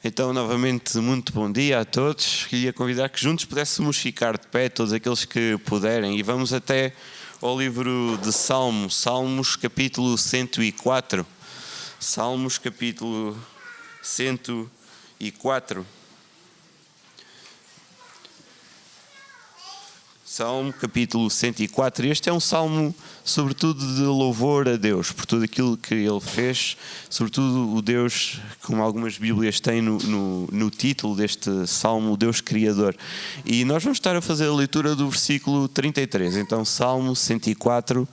Então, novamente, muito bom dia a todos. Queria convidar que juntos pudéssemos ficar de pé, todos aqueles que puderem, e vamos até ao livro de Salmos, capítulo 104. Salmos, capítulo 104. Salmo, capítulo 104. Este é um salmo, sobretudo, de louvor a Deus, por tudo aquilo que Ele fez, sobretudo o Deus, como algumas Bíblias têm no título deste salmo, o Deus Criador. E nós vamos estar a fazer a leitura do versículo 33. Então, Salmo 104,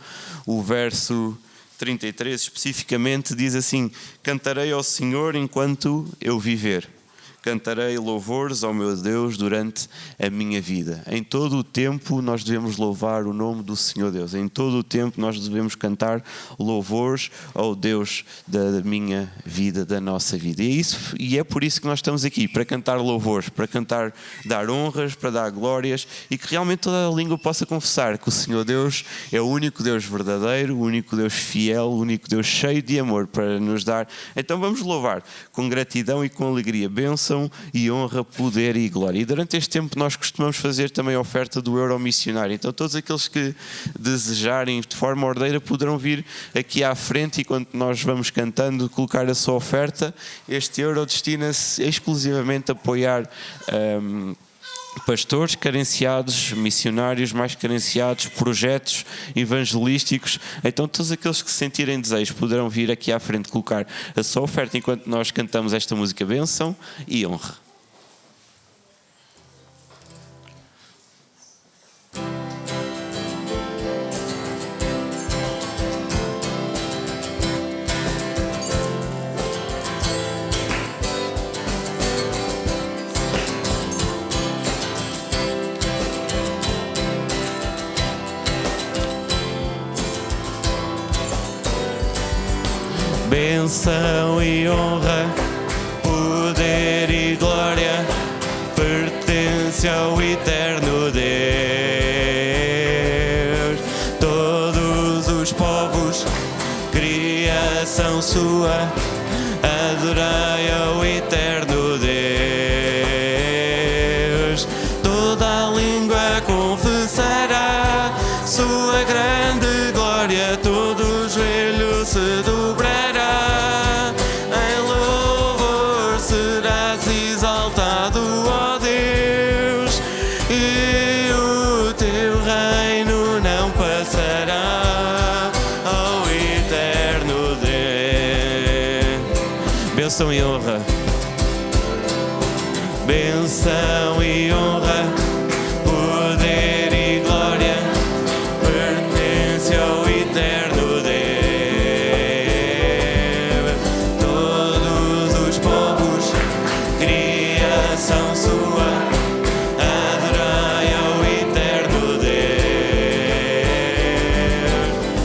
o verso 33, especificamente, diz assim: Cantarei ao Senhor enquanto eu viver. Cantarei louvores ao meu Deus durante a minha vida. Em todo o tempo nós devemos louvar o nome do Senhor Deus. Em todo o tempo nós devemos cantar louvores ao Deus da minha vida, da nossa vida. E é por isso que nós estamos aqui, para cantar louvores, para cantar, dar honras, para dar glórias, e que realmente toda a língua possa confessar que o Senhor Deus é o único Deus verdadeiro, o único Deus fiel, o único Deus cheio de amor para nos dar. Então vamos louvar com gratidão e com alegria, bênção e honra, poder e glória. E durante este tempo nós costumamos fazer também a oferta do euro missionário. Então todos aqueles que desejarem de forma ordeira poderão vir aqui à frente, e quando nós vamos cantando colocar a sua oferta. Este euro destina-se exclusivamente a apoiar pastores carenciados, missionários mais carenciados, projetos evangelísticos. Então todos aqueles que sentirem desejo poderão vir aqui à frente colocar a sua oferta enquanto nós cantamos esta música bênção e honra. Bênção e honra, poder e glória, pertence ao eterno Deus. Todos os povos, criação sua, adorai ao eterno Deus. Toda a língua confessará sua grande glória, todo o joelho se dobrará. Bênção e honra, bênção e honra, poder e glória, pertence ao eterno Deus. Todos os povos, criação sua, adorai ao eterno Deus.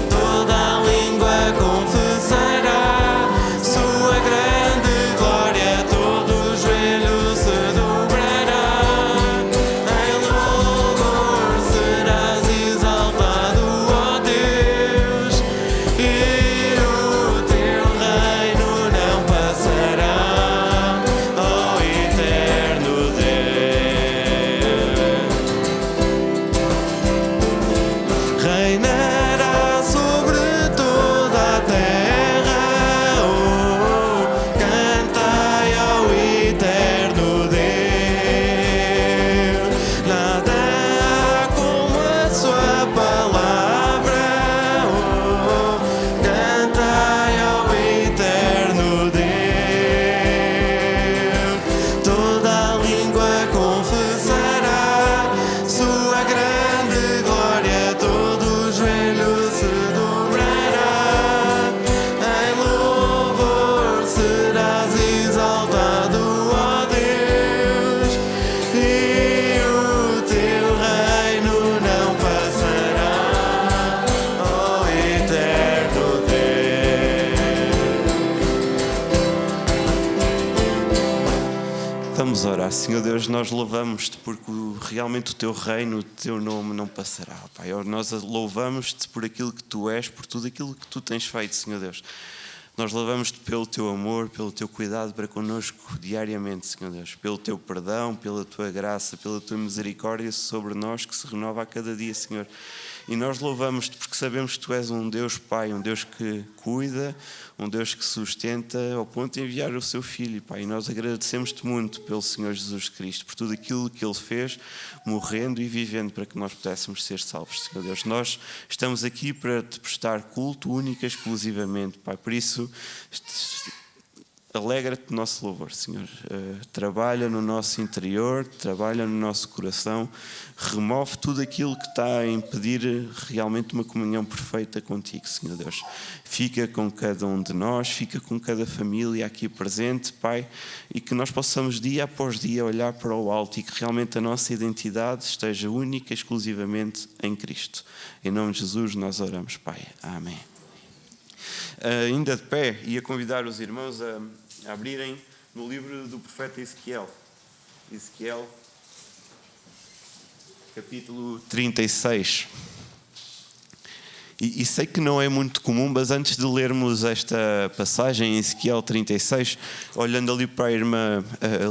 Toda a língua confessará sua grande glória, todo o joelho se dobrará. Em louvor serás exaltado, ó Deus, e o teu reino não passará, ó eterno Deus. Reinará sobre toda a terra, cantai ao eterno Deus. Nada há como a sua palavra, cantai ao eterno Deus. Toda a língua confessará sua grande glória, todo o joelho se dobrará. Em louvor serás exaltado, ó Deus, e o teu reino não passará, ó eterno Deus. Vamos orar. Senhor Deus, nós louvamos-te porque realmente o teu reino, o teu nome não passará, Pai. Nós louvamos-te por aquilo que tu és, por tudo aquilo que tu tens feito, Senhor Deus. Nós louvamos-te pelo teu amor, pelo teu cuidado para connosco diariamente, Senhor Deus, pelo teu perdão, pela tua graça, pela tua misericórdia sobre nós que se renova a cada dia, Senhor. E nós louvamos-te porque sabemos que tu és um Deus Pai, um Deus que cuida, um Deus que sustenta ao ponto de enviar o seu Filho, Pai. E nós agradecemos-te muito pelo Senhor Jesus Cristo, por tudo aquilo que Ele fez, morrendo e vivendo para que nós pudéssemos ser salvos, Senhor Deus. Nós estamos aqui para te prestar culto única e exclusivamente, Pai. Por isso, alegra-te do nosso louvor, Senhor. Trabalha no nosso interior, trabalha no nosso coração, remove tudo aquilo que está a impedir realmente uma comunhão perfeita contigo, Senhor Deus. Fica com cada um de nós, fica com cada família aqui presente, Pai, e que nós possamos dia após dia olhar para o alto e que realmente a nossa identidade esteja única e exclusivamente em Cristo. Em nome de Jesus nós oramos, Pai. Amém. Ainda de pé, ia convidar os irmãos a abrirem no livro do profeta Ezequiel. Ezequiel, capítulo 36. E sei que não é muito comum, mas antes de lermos esta passagem em Ezequiel 36, olhando ali para a irmã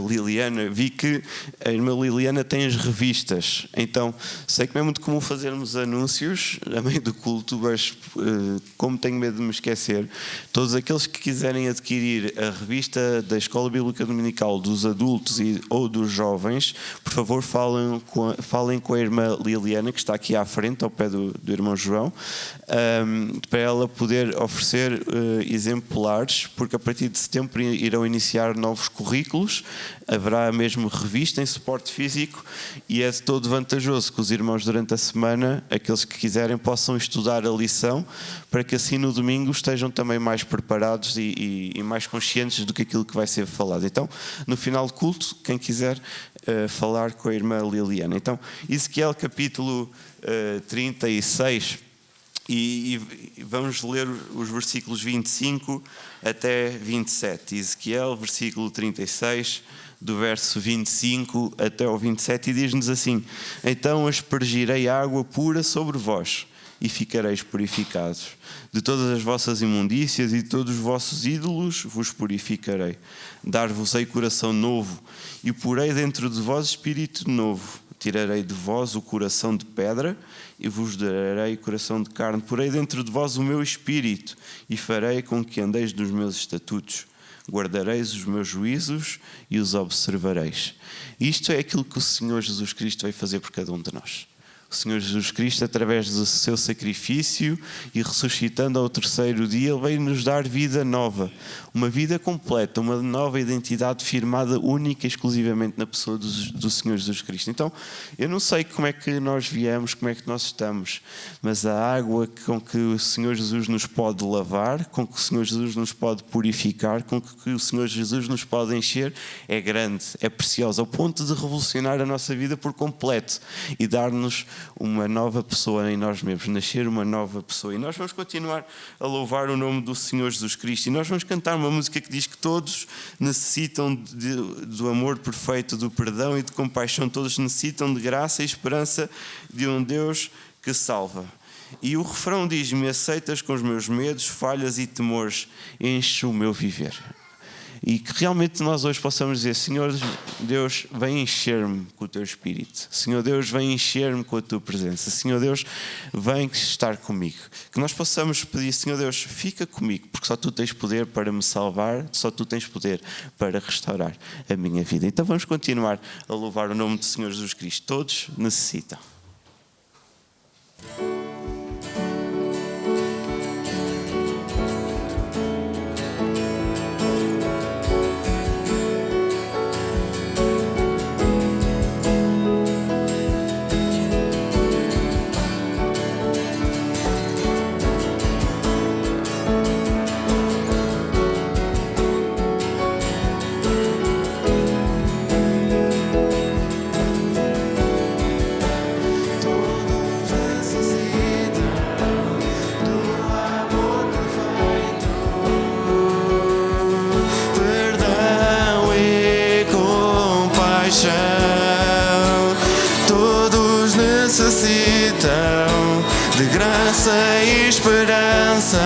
Liliana, vi que a irmã Liliana tem as revistas. Então, sei que não é muito comum fazermos anúncios a meio do culto, mas como tenho medo de me esquecer, todos aqueles que quiserem adquirir a revista da Escola Bíblica Dominical dos adultos ou dos jovens, por favor falem com a irmã Liliana, que está aqui à frente, ao pé do irmão João, para ela poder oferecer exemplares, porque a partir de setembro irão iniciar novos currículos, haverá mesmo revista em suporte físico e é de todo vantajoso que os irmãos durante a semana, aqueles que quiserem, possam estudar a lição, para que assim no domingo estejam também mais preparados e mais conscientes do que aquilo que vai ser falado. Então, no final do culto, quem quiser falar com a irmã Liliana. Então, Ezequiel capítulo 36, e vamos ler os versículos 25 até 27. Ezequiel, versículo 36, do verso 25 até ao 27, e diz-nos assim: então aspergirei água pura sobre vós, e ficareis purificados. De todas as vossas imundícias e de todos os vossos ídolos vos purificarei. Dar-vos-ei coração novo, e porei dentro de vós espírito novo. Tirarei de vós o coração de pedra e vos darei coração de carne. Porei dentro de vós o meu espírito e farei com que andeis nos meus estatutos. Guardareis os meus juízos e os observareis. Isto é aquilo que o Senhor Jesus Cristo vai fazer por cada um de nós. O Senhor Jesus Cristo, através do seu sacrifício e ressuscitando ao terceiro dia, Ele veio nos dar vida nova, uma vida completa, uma nova identidade firmada única e exclusivamente na pessoa do Senhor Jesus Cristo. Então, eu não sei como é que nós viemos, como é que nós estamos, mas a água com que o Senhor Jesus nos pode lavar, com que o Senhor Jesus nos pode purificar, com que o Senhor Jesus nos pode encher, é grande, é preciosa, ao ponto de revolucionar a nossa vida por completo e dar-nos uma nova pessoa em nós mesmos, nascer uma nova pessoa. E nós vamos continuar a louvar o nome do Senhor Jesus Cristo, e nós vamos cantar uma música que diz que todos necessitam do amor perfeito, do perdão e de compaixão. Todos necessitam de graça e esperança de um Deus que salva. E o refrão diz-me: aceitas com os meus medos, falhas e temores, enche o meu viver. E que realmente nós hoje possamos dizer: Senhor Deus, vem encher-me com o teu Espírito. Senhor Deus, vem encher-me com a tua presença. Senhor Deus, vem estar comigo. Que nós possamos pedir: Senhor Deus, fica comigo, porque só tu tens poder para me salvar, só tu tens poder para restaurar a minha vida. Então vamos continuar a louvar o nome do Senhor Jesus Cristo. Todos necessitam. De graça e esperança,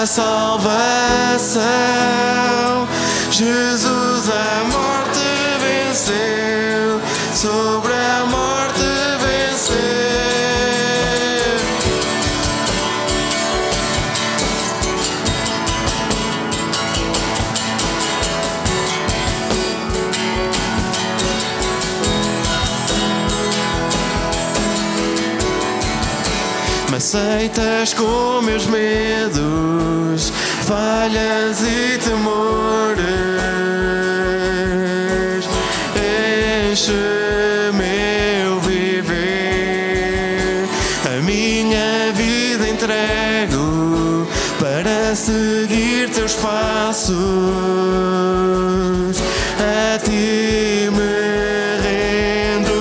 salvação. Jesus a morte venceu, sobre a morte venceu. Me aceitas com meus medos, falhas e temores. Enche meu viver, a minha vida entrego para seguir teus passos. A ti me rendo.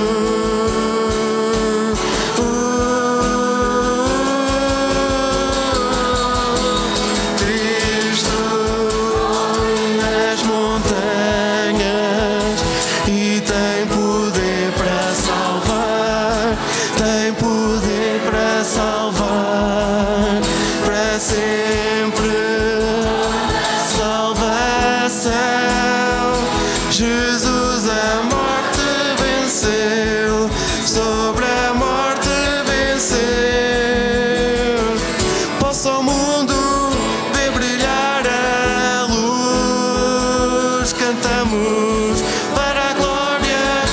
Cristo nas montanhas e tem poder para salvar, tem poder para salvar, para sempre. Salvação, Jesus a morte venceu, sobre a morte venceu. Posso ao mundo ver brilhar a luz, cantamos para a glória.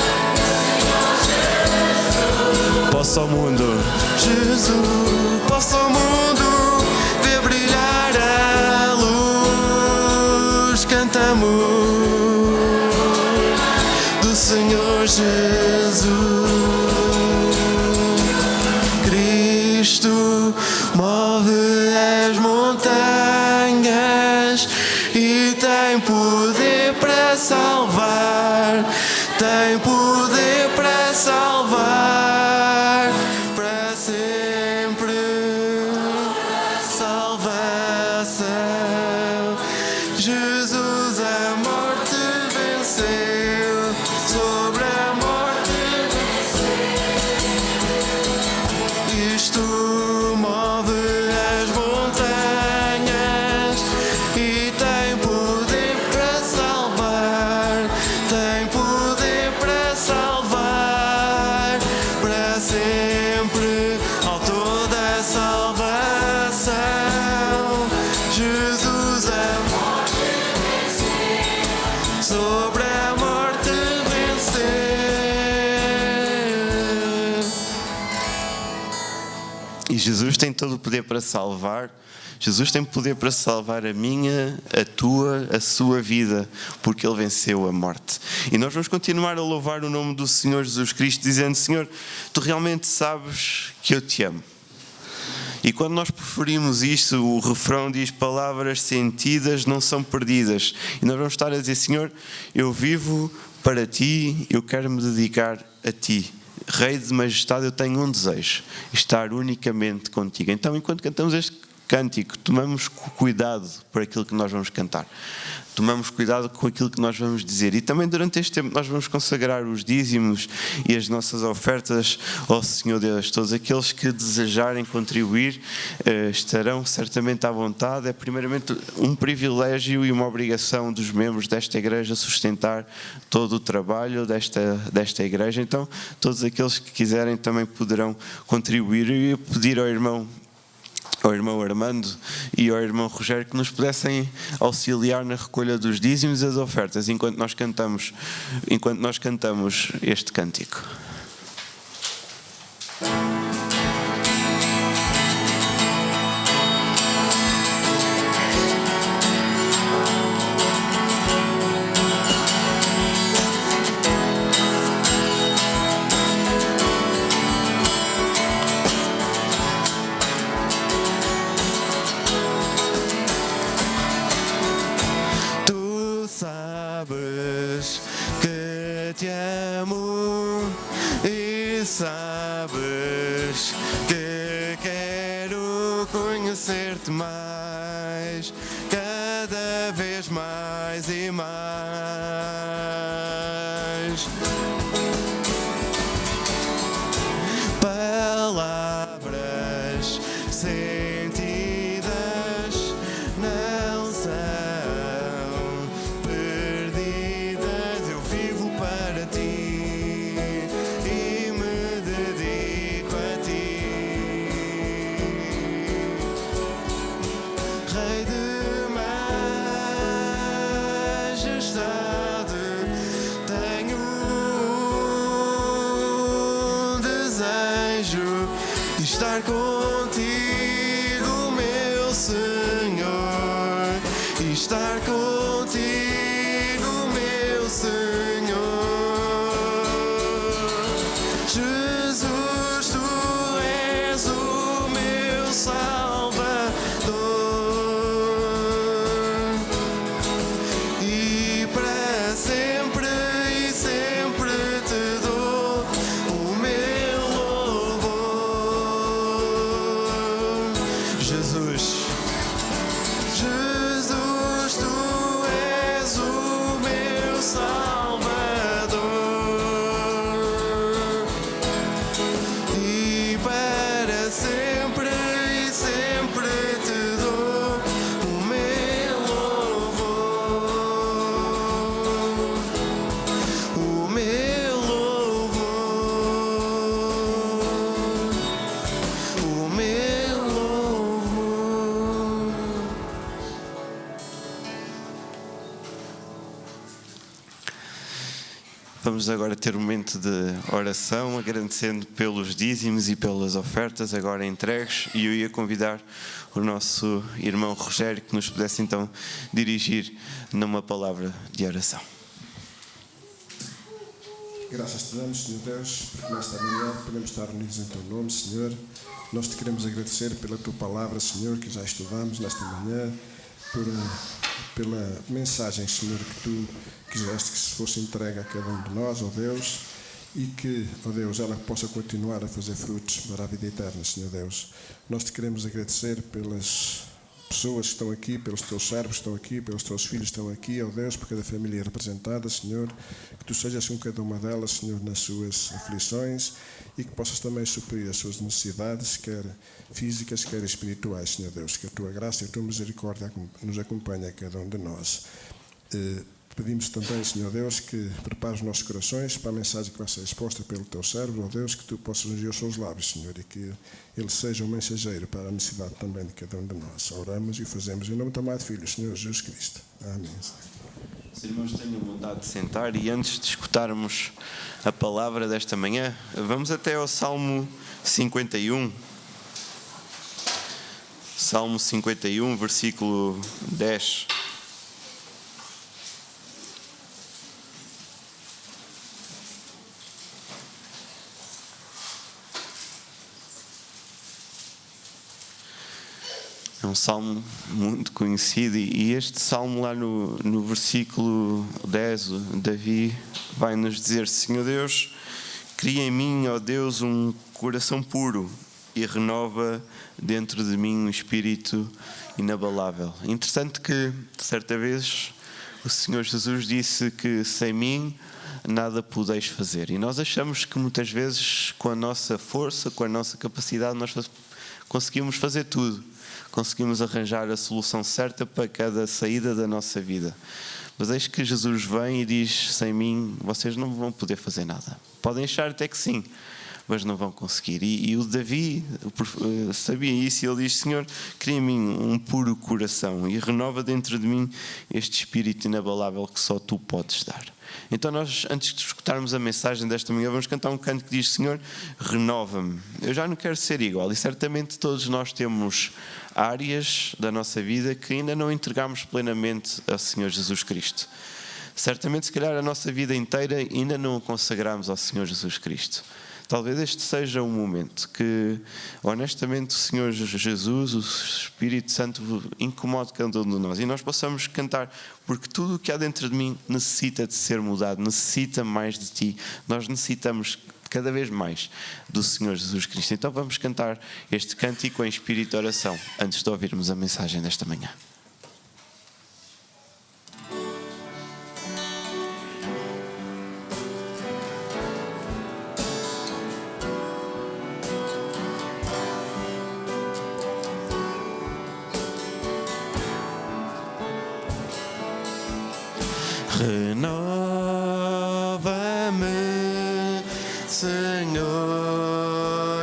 Posso ao mundo, Jesus, posso ao mundo ver brilhar a luz, cantamos do Senhor Jesus. Cristo move as montanhas e tem poder para salvar, tem poder para salvar, para sempre. Salvação, Jesus a morte venceu, sobre a morte venceu. Isto move as montanhas e tem poder para salvar, tem poder para salvar, para sempre. Autor da salvação, Jesus a morte venceu, sobre a morte venceu. E Jesus tem todo o poder para salvar. Jesus tem poder para salvar a minha, a tua, a sua vida, porque Ele venceu a morte. E nós vamos continuar a louvar o nome do Senhor Jesus Cristo, dizendo: Senhor, Tu realmente sabes que eu te amo. E quando nós preferimos isto, o refrão diz: palavras sentidas não são perdidas. E nós vamos estar a dizer: Senhor, eu vivo para Ti, eu quero me dedicar a Ti. Rei de majestade, eu tenho um desejo: estar unicamente contigo. Então, enquanto cantamos este cântico, tomamos cuidado por aquilo que nós vamos cantar. Tomamos cuidado com aquilo que nós vamos dizer. E também durante este tempo nós vamos consagrar os dízimos e as nossas ofertas ao Senhor Deus. Todos aqueles que desejarem contribuir estarão certamente à vontade. É primeiramente um privilégio e uma obrigação dos membros desta igreja sustentar todo o trabalho desta igreja. Então todos aqueles que quiserem também poderão contribuir. E pedir ao irmão Armando e ao irmão Rogério que nos pudessem auxiliar na recolha dos dízimos e das ofertas enquanto nós cantamos este cântico. Sabes que te amo e sabes que quero conhecer-te mais, cada vez mais e mais. Palavras sentidas estar contigo, meu Senhor, e estar contigo, meu Senhor. Jesus, tu és o meu Salvador, e para sempre e sempre te dou o meu louvor. Jesus, Jesus, tu és o meu Salvador, e para sempre e sempre te dou o meu louvor, o meu louvor, o meu louvor. Vamos agora ter um momento de oração, agradecendo pelos dízimos e pelas ofertas agora entregues, e eu ia convidar o nosso irmão Rogério que nos pudesse então dirigir numa palavra de oração. Graças te damos, Senhor Deus, porque nesta manhã podemos estar unidos em Teu nome, Senhor. Nós te queremos agradecer pela Tua palavra, Senhor, que já estudamos nesta manhã, pela mensagem, Senhor, que Tu quiseste que se fosse entregue a cada um de nós, ó Deus, e que, ó Deus, ela possa continuar a fazer frutos para a vida eterna, Senhor Deus. Nós te queremos agradecer pelas pessoas que estão aqui, pelos teus servos que estão aqui, pelos teus filhos que estão aqui, ó Deus, por cada família representada, Senhor, que Tu sejas com cada uma delas, Senhor, nas suas aflições, e que possas também suprir as suas necessidades, quer físicas, quer espirituais, Senhor Deus, que a Tua graça e a Tua misericórdia nos acompanhe a cada um de nós. Pedimos também, Senhor Deus, que prepare os nossos corações para a mensagem que vai ser exposta pelo Teu servo, ó Deus, que Tu possas ungir os seus lábios, Senhor, e que ele seja um mensageiro para a necessidade também de cada um de nós. Oramos e fazemos em nome do amado Filho, Senhor Jesus Cristo. Amém. Os irmãos tenham vontade de sentar, e antes de escutarmos a palavra desta manhã, vamos até ao Salmo 51. Salmo 51, versículo 10. É um salmo muito conhecido, e este salmo lá no versículo 10, Davi vai nos dizer: Senhor Deus, cria em mim, ó Deus, um coração puro e renova dentro de mim um espírito inabalável. Interessante que, certa vez, o Senhor Jesus disse que sem mim nada podeis fazer. E nós achamos que muitas vezes, com a nossa força, com a nossa capacidade, nós conseguimos fazer tudo. Conseguimos arranjar a solução certa para cada saída da nossa vida. Mas eis que Jesus vem e diz: sem mim vocês não vão poder fazer nada. Podem achar até que sim, mas não vão conseguir. E o Davi sabia isso, e ele diz: Senhor, cria em mim um puro coração e renova dentro de mim este espírito inabalável que só Tu podes dar. Então nós, antes de escutarmos a mensagem desta manhã, vamos cantar um canto que diz: Senhor, renova-me. Eu já não quero ser igual, e certamente todos nós temos áreas da nossa vida que ainda não entregamos plenamente ao Senhor Jesus Cristo. Certamente, se calhar, a nossa vida inteira ainda não a consagramos ao Senhor Jesus Cristo. Talvez este seja um momento que, honestamente, o Senhor Jesus, o Espírito Santo, incomode cada um de nós, e nós possamos cantar: porque tudo o que há dentro de mim necessita de ser mudado, necessita mais de Ti. Nós necessitamos cada vez mais do Senhor Jesus Cristo. Então vamos cantar este cântico em espírito de oração, antes de ouvirmos a mensagem desta manhã. Renova-me, Senhor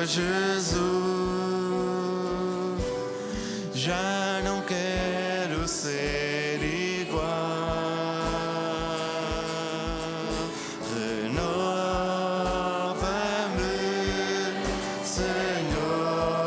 Jesus, já não quero ser igual. Renova-me, Senhor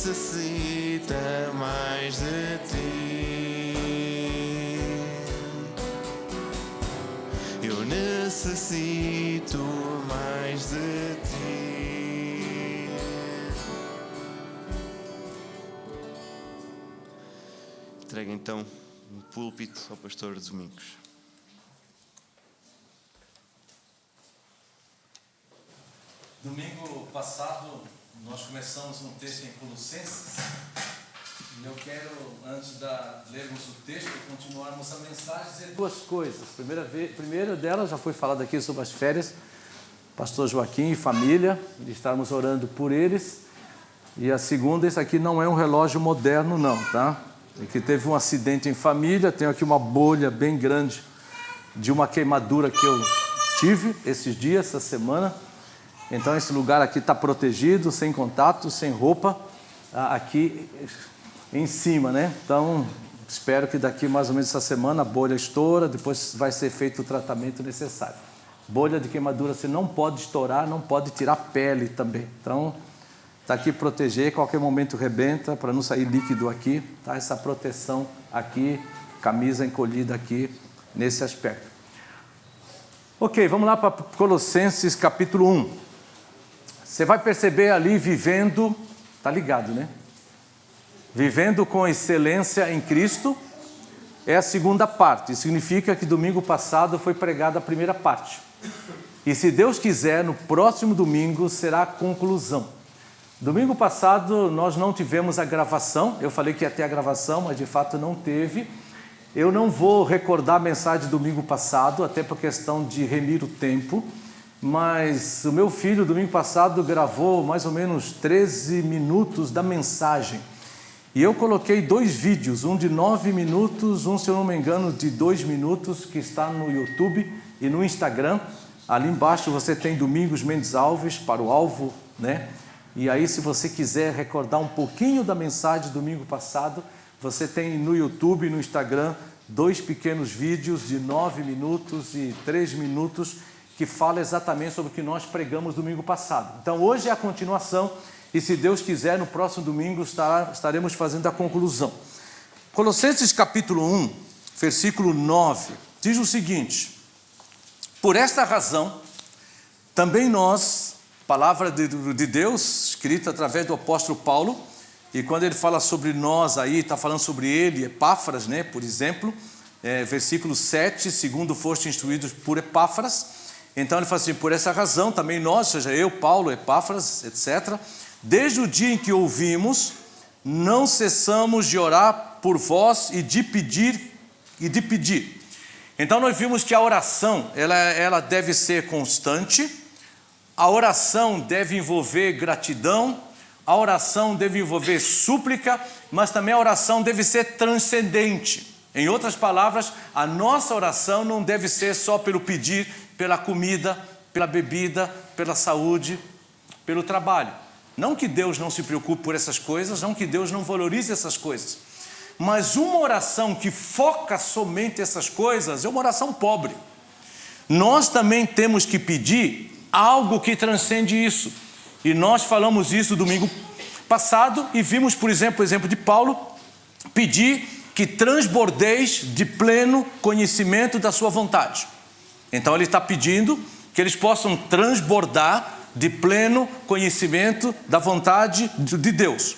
necessita mais de ti. Eu necessito mais de ti. Entrega então um púlpito ao pastor Domingos. Domingo passado nós começamos um texto em Colossenses e eu quero, antes de lermos o texto, continuarmos a mensagem, dizer duas coisas. Primeira delas já foi falado aqui sobre as férias, pastor Joaquim e família, de estarmos orando por eles. E a segunda, isso aqui não é um relógio moderno não, tá? É que teve um acidente em família, tenho aqui uma bolha bem grande de uma queimadura que eu tive esses dias, essa semana. Então esse lugar aqui está protegido, sem contato, sem roupa, aqui em cima, né? Então espero que daqui mais ou menos essa semana a bolha estoura, depois vai ser feito o tratamento necessário. Bolha de queimadura você não pode estourar, não pode tirar pele também. Então está aqui proteger, qualquer momento rebenta para não sair líquido aqui, tá? Essa proteção aqui, camisa encolhida aqui nesse aspecto. Ok, vamos lá para Colossenses capítulo 1. Você vai perceber ali vivendo, tá ligado, né? Vivendo com excelência em Cristo é a segunda parte. Significa que domingo passado foi pregada a primeira parte. E se Deus quiser, no próximo domingo será a conclusão. Domingo passado nós não tivemos a gravação. Eu falei que ia ter a gravação, mas de fato não teve. Eu não vou recordar a mensagem do domingo passado, até por questão de remir o tempo. Mas o meu filho, domingo passado, gravou mais ou menos 13 minutos da mensagem. E eu coloquei 2 vídeos, um de 9 minutos, um, se eu não me engano, de 2 minutos, que está no YouTube e no Instagram. Ali embaixo você tem Domingos Mendes Alves, para o alvo, né? E aí, se você quiser recordar um pouquinho da mensagem do domingo passado, você tem no YouTube e no Instagram 2 pequenos vídeos de 9 minutos e 3 minutos, que fala exatamente sobre o que nós pregamos domingo passado. Então hoje é a continuação e se Deus quiser no próximo domingo estaremos fazendo a conclusão. Colossenses capítulo 1, versículo 9, diz o seguinte: por esta razão, também nós, palavra de Deus, escrita através do apóstolo Paulo, e quando ele fala sobre nós aí, está falando sobre ele, Epáfras, né, por exemplo, versículo 7, segundo foste instruídos por Epáfras. Então ele fala assim, por essa razão também nós, seja eu, Paulo, Epáfras, etc., desde o dia em que ouvimos, não cessamos de orar por vós e de pedir. Então nós vimos que a oração, ela deve ser constante, a oração deve envolver gratidão, a oração deve envolver súplica, mas também a oração deve ser transcendente. Em outras palavras, a nossa oração não deve ser só pelo pedir, pela comida, pela bebida, pela saúde, pelo trabalho. Não que Deus não se preocupe por essas coisas, não que Deus não valorize essas coisas. Mas uma oração que foca somente essas coisas é uma oração pobre. Nós também temos que pedir algo que transcende isso. E nós falamos isso domingo passado e vimos, por exemplo, o exemplo de Paulo, pedir que transbordeis de pleno conhecimento da sua vontade. Então ele está pedindo que eles possam transbordar de pleno conhecimento da vontade de Deus,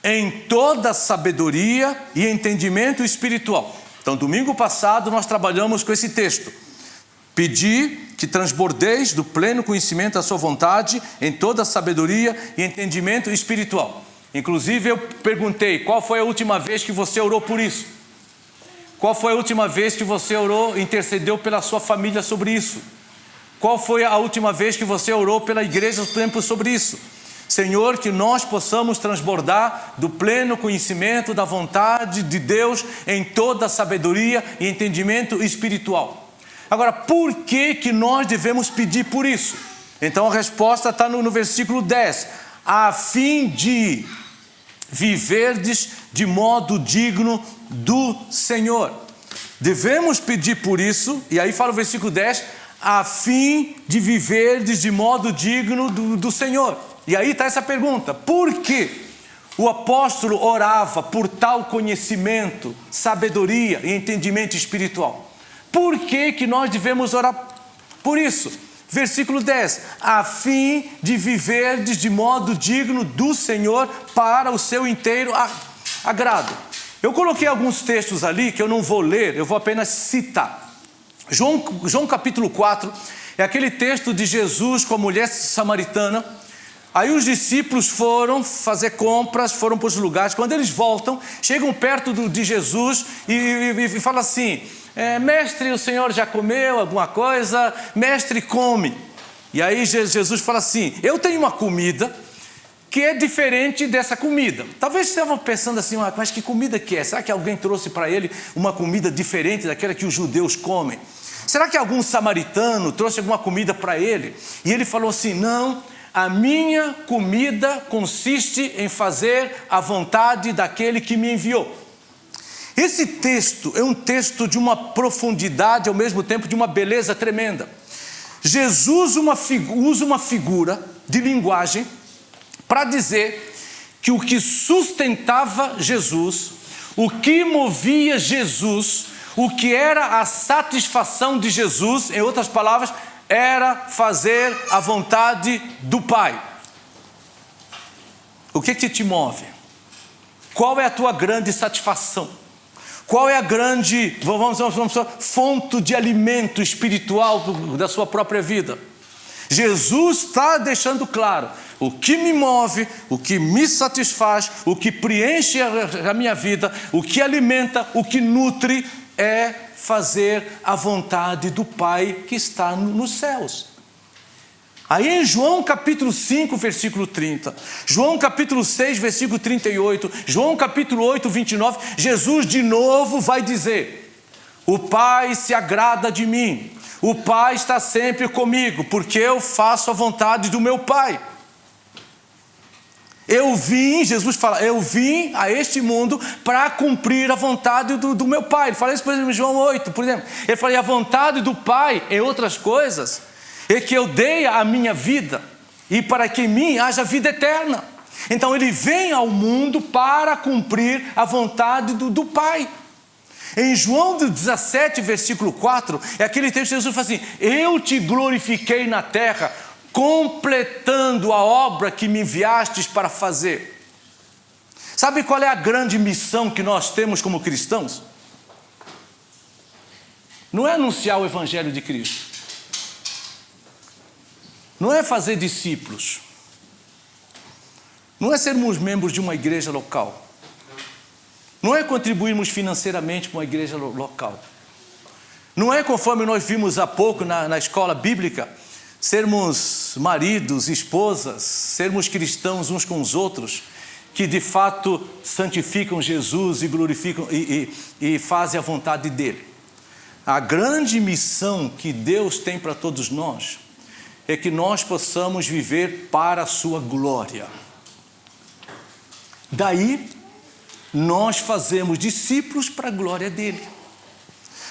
em toda sabedoria e entendimento espiritual. Então domingo passado nós trabalhamos com esse texto. Pedir que transbordeis do pleno conhecimento da sua vontade, em toda sabedoria e entendimento espiritual. Inclusive eu perguntei, qual foi a última vez que você orou por isso? Qual foi a última vez que você orou, intercedeu pela sua família sobre isso? Qual foi a última vez que você orou pela igreja do tempo sobre isso? Senhor, que nós possamos transbordar do pleno conhecimento da vontade de Deus em toda sabedoria e entendimento espiritual. Agora, por que nós devemos pedir por isso? Então a resposta está no versículo 10. A fim de viverdes de modo digno do Senhor. Devemos pedir por isso, e aí fala o versículo 10, a fim de viverdes de modo digno do Senhor. E aí está essa pergunta, por quê? o apóstolo orava por tal conhecimento, sabedoria e entendimento espiritual. Por que nós devemos orar por isso? Versículo 10, a fim de viverdes de modo digno do Senhor para o seu inteiro agrado. Eu coloquei alguns textos ali que eu não vou ler, eu vou apenas citar. João capítulo 4, é aquele texto de Jesus com a mulher samaritana. Aí os discípulos foram fazer compras, foram para os lugares. Quando eles voltam, chegam perto de Jesus e falam assim, mestre, o senhor já comeu alguma coisa? Mestre, come. E aí Jesus fala assim, eu tenho uma comida que é diferente dessa comida. Talvez estavam pensando assim, mas que comida que é? Será que alguém trouxe para ele uma comida diferente daquela que os judeus comem? Será que algum samaritano trouxe alguma comida para ele? E ele falou assim, não, a minha comida consiste em fazer a vontade daquele que me enviou. Esse texto é um texto de uma profundidade, ao mesmo tempo de uma beleza tremenda. Jesus usa uma figura de linguagem para dizer que o que sustentava Jesus, o que movia Jesus, o que era a satisfação de Jesus, em outras palavras, era fazer a vontade do Pai. O que te move? Qual é a tua grande satisfação? Qual é a grande, fonte de alimento espiritual da sua própria vida? Jesus está deixando claro, o que me move, o que me satisfaz, o que preenche a minha vida, o que alimenta, o que nutre, é fazer a vontade do Pai que está nos céus. Aí em João capítulo 5, versículo 30, João capítulo 6, versículo 38, João capítulo 8, 29, Jesus de novo vai dizer, o Pai se agrada de mim, o Pai está sempre comigo, porque eu faço a vontade do meu Pai. Jesus fala, eu vim a este mundo para cumprir a vontade do meu Pai. Ele fala isso, por exemplo, em João 8, por exemplo. Ele fala, e a vontade do Pai, em outras coisas, é que eu dei a minha vida, e para que em mim haja vida eterna. Então ele vem ao mundo para cumprir a vontade do Pai. Em João 17, versículo 4, é aquele texto que Jesus fala assim, eu te glorifiquei na terra, completando a obra que me enviastes para fazer. Sabe qual é a grande missão que nós temos como cristãos? Não é anunciar o Evangelho de Cristo. Não é fazer discípulos. Não é sermos membros de uma igreja local. Não é contribuirmos financeiramente para uma igreja local. Não é, conforme nós vimos há pouco na escola bíblica, sermos maridos, esposas, sermos cristãos uns com os outros, que de fato santificam Jesus e glorificam e fazem a vontade dele. A grande missão que Deus tem para todos nós é que nós possamos viver para a sua glória. Daí, nós fazemos discípulos para a glória dele.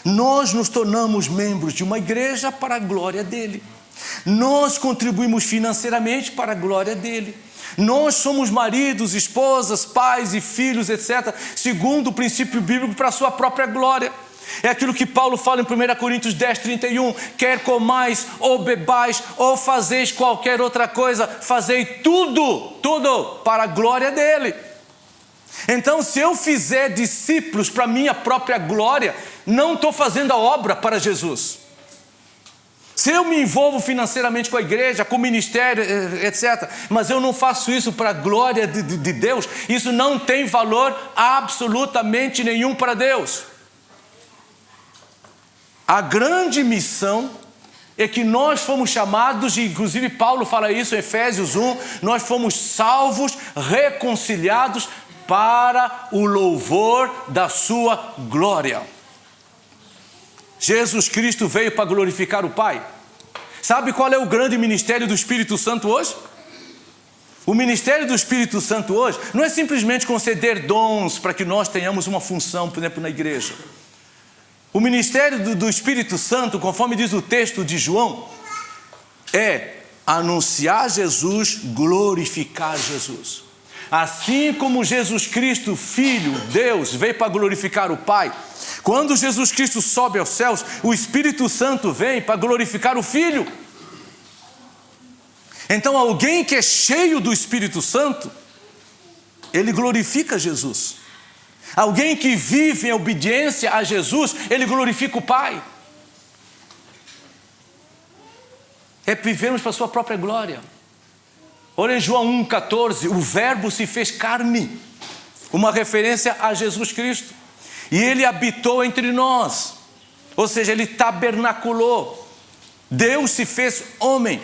Nós nos tornamos membros de uma igreja para a glória dele. Nós contribuímos financeiramente para a glória dele. Nós somos maridos, esposas, pais e filhos, etc., segundo o princípio bíblico para a sua própria glória. É aquilo que Paulo fala em 1 Coríntios 10, 31, quer comais ou bebais ou fazeis qualquer outra coisa, fazei tudo para a glória dele. Então, se eu fizer discípulos para a minha própria glória, não estou fazendo a obra para Jesus. Se eu me envolvo financeiramente com a igreja, com o ministério, etc., mas eu não faço isso para a glória de Deus, isso não tem valor absolutamente nenhum para Deus. A grande missão é que nós fomos chamados, e inclusive Paulo fala isso em Efésios 1, nós fomos salvos, reconciliados para o louvor da sua glória. Jesus Cristo veio para glorificar o Pai. Sabe qual é o grande ministério do Espírito Santo hoje? O ministério do Espírito Santo hoje não é simplesmente conceder dons para que nós tenhamos uma função, por exemplo, na igreja. O ministério do Espírito Santo, conforme diz o texto de João, é anunciar Jesus, glorificar Jesus. assim como Jesus Cristo, Filho, Deus, veio para glorificar o Pai, quando Jesus Cristo sobe aos céus, o Espírito Santo vem para glorificar o Filho. Então alguém que é cheio do Espírito Santo, ele glorifica Jesus. Alguém que vive em obediência a Jesus, ele glorifica o Pai. É vivermos para a sua própria glória. Olha em João 1,14, o verbo se fez carne, uma referência a Jesus Cristo, e ele habitou entre nós, ou seja, ele tabernaculou. Deus se fez homem,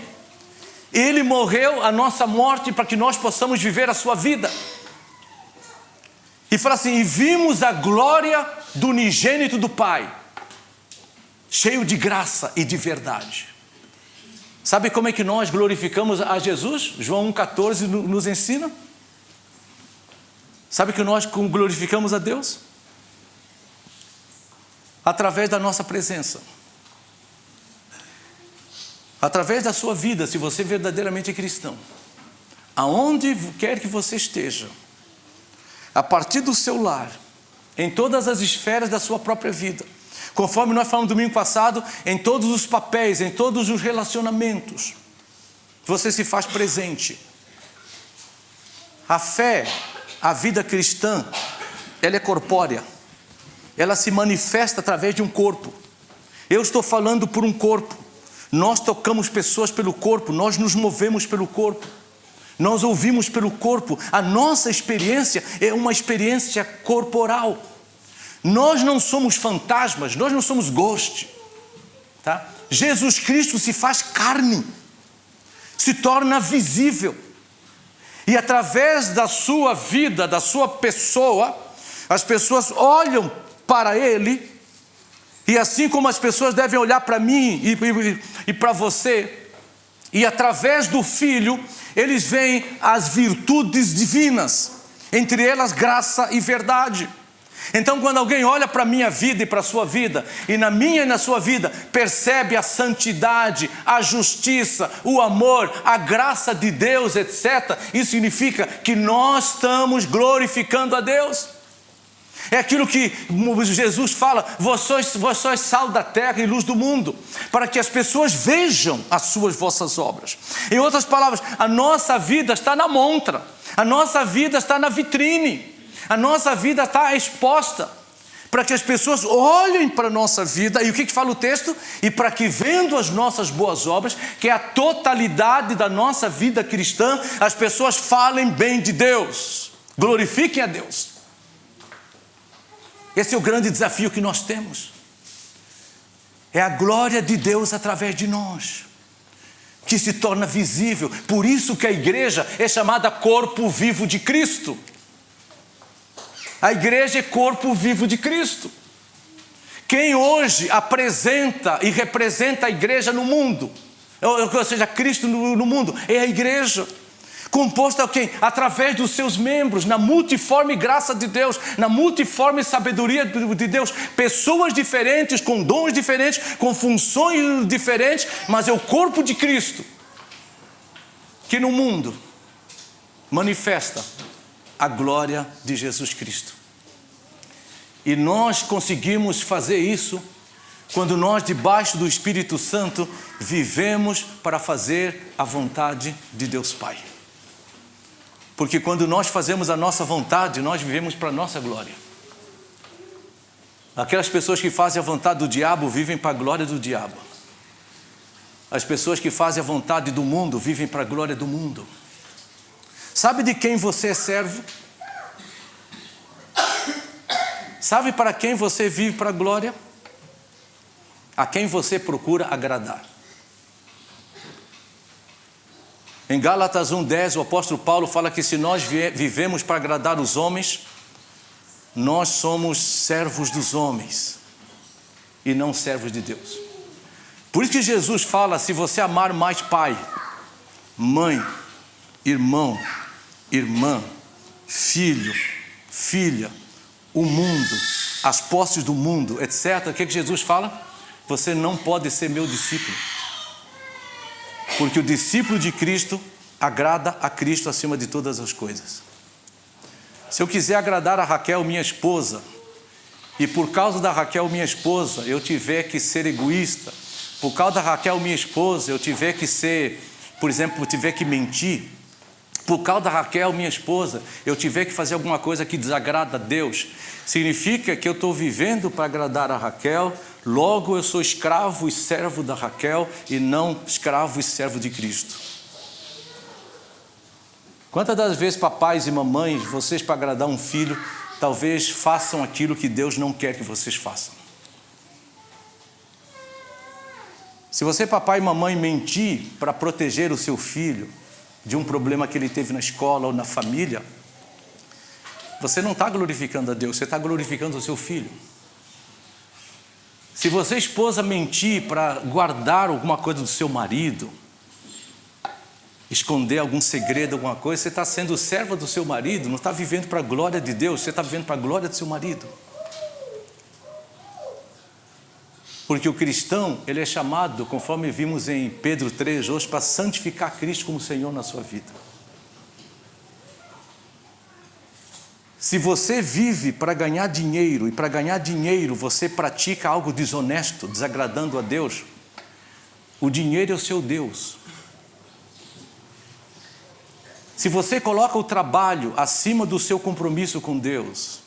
ele morreu a nossa morte para que nós possamos viver a sua vida. E fala assim: e vimos a glória do unigênito do Pai, cheio de graça e de verdade. Sabe como é que nós glorificamos a Jesus? João 1,14 nos ensina. Sabe que nós glorificamos a Deus? Através da nossa presença. Através da sua vida, se você verdadeiramente é cristão. Aonde quer que você esteja, a partir do seu lar, em todas as esferas da sua própria vida, conforme nós falamos domingo passado, em todos os papéis, em todos os relacionamentos, você se faz presente. A fé, a vida cristã, ela é corpórea. Ela se manifesta através de um corpo. Eu estou falando por um corpo. Nós tocamos pessoas pelo corpo, nós nos movemos pelo corpo. Nós ouvimos pelo corpo. A nossa experiência é uma experiência corporal. Nós não somos fantasmas, nós não somos ghost, tá? Jesus Cristo se faz carne, se torna visível. E através da sua vida, da sua pessoa, as pessoas olham para Ele. E assim como as pessoas devem olhar para mim e para você, e através do Filho, eles veem as virtudes divinas, entre elas graça e verdade. Então quando alguém olha para a minha vida e para a sua vida, e na minha e na sua vida, percebe a santidade, a justiça, o amor, a graça de Deus, etc., isso significa que nós estamos glorificando a Deus. É aquilo que Jesus fala: vós sois sal da terra e luz do mundo, para que as pessoas vejam as vossas obras. Em outras palavras, a nossa vida está na montra, a nossa vida está na vitrine, a nossa vida está exposta, para que as pessoas olhem para a nossa vida. E o que fala o texto? E para que, vendo as nossas boas obras, que é a totalidade da nossa vida cristã, as pessoas falem bem de Deus, glorifiquem a Deus. Esse é o grande desafio que nós temos. É a glória de Deus através de nós, que se torna visível. Por isso que a igreja é chamada corpo vivo de Cristo. A igreja é corpo vivo de Cristo. Quem hoje apresenta e representa a igreja no mundo, ou seja, Cristo no mundo, é a igreja. Composta a quem? Através dos seus membros, na multiforme graça de Deus, na multiforme sabedoria de Deus. Pessoas diferentes, com dons diferentes, com funções diferentes, mas é o corpo de Cristo que no mundo manifesta a glória de Jesus Cristo. E nós conseguimos fazer isso quando nós, debaixo do Espírito Santo, vivemos para fazer a vontade de Deus Pai. Porque quando nós fazemos a nossa vontade, nós vivemos para a nossa glória. Aquelas pessoas que fazem a vontade do diabo vivem para a glória do diabo. As pessoas que fazem a vontade do mundo vivem para a glória do mundo. Sabe de quem você é servo? Sabe para quem você vive para a glória? A quem você procura agradar. Em Gálatas 1,10, o apóstolo Paulo fala que se nós vivemos para agradar os homens, nós somos servos dos homens e não servos de Deus. Por isso que Jesus fala: se você amar mais pai, mãe, irmão, irmã, filho, filha, o mundo, as posses do mundo, etc., o que Jesus fala? Você não pode ser meu discípulo. Porque o discípulo de Cristo agrada a Cristo acima de todas as coisas. se eu quiser agradar a Raquel, minha esposa, e por causa da Raquel, minha esposa, eu tiver que ser egoísta, por causa da Raquel, minha esposa, eu tiver que ser, por exemplo, eu tiver que mentir, por causa da Raquel, minha esposa, eu tiver que fazer alguma coisa que desagrada a Deus, significa que eu estou vivendo para agradar a Raquel, logo eu sou escravo e servo da Raquel e não escravo e servo de Cristo. Quantas das vezes, papais e mamães, vocês para agradar um filho, talvez façam aquilo que Deus não quer que vocês façam? Se você, papai e mamãe, mentir para proteger o seu filho de um problema que ele teve na escola ou na família, você não está glorificando a Deus, você está glorificando o seu filho. Se você, esposa, mentir para guardar alguma coisa do seu marido, esconder algum segredo, alguma coisa, você está sendo serva do seu marido, não está vivendo para a glória de Deus, você está vivendo para a glória do seu marido. Porque o cristão, ele é chamado, conforme vimos em Pedro 3 hoje, para santificar Cristo como Senhor na sua vida. Se você vive para ganhar dinheiro, e para ganhar dinheiro você pratica algo desonesto, desagradando a Deus, o dinheiro é o seu Deus. Se você coloca o trabalho acima do seu compromisso com Deus,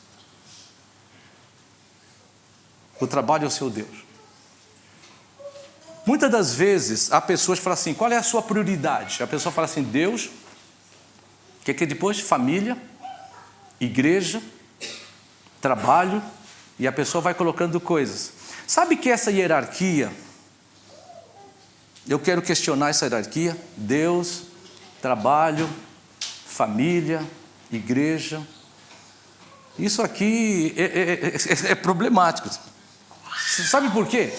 o trabalho é o seu Deus. Muitas das vezes, há pessoas que falam assim, qual é a sua prioridade? A pessoa fala assim, Deus, que depois? Família, igreja, trabalho, e a pessoa vai colocando coisas. Sabe que essa hierarquia, eu quero questionar essa hierarquia, Deus, trabalho, família, igreja, isso aqui é problemático. Sabe por quê?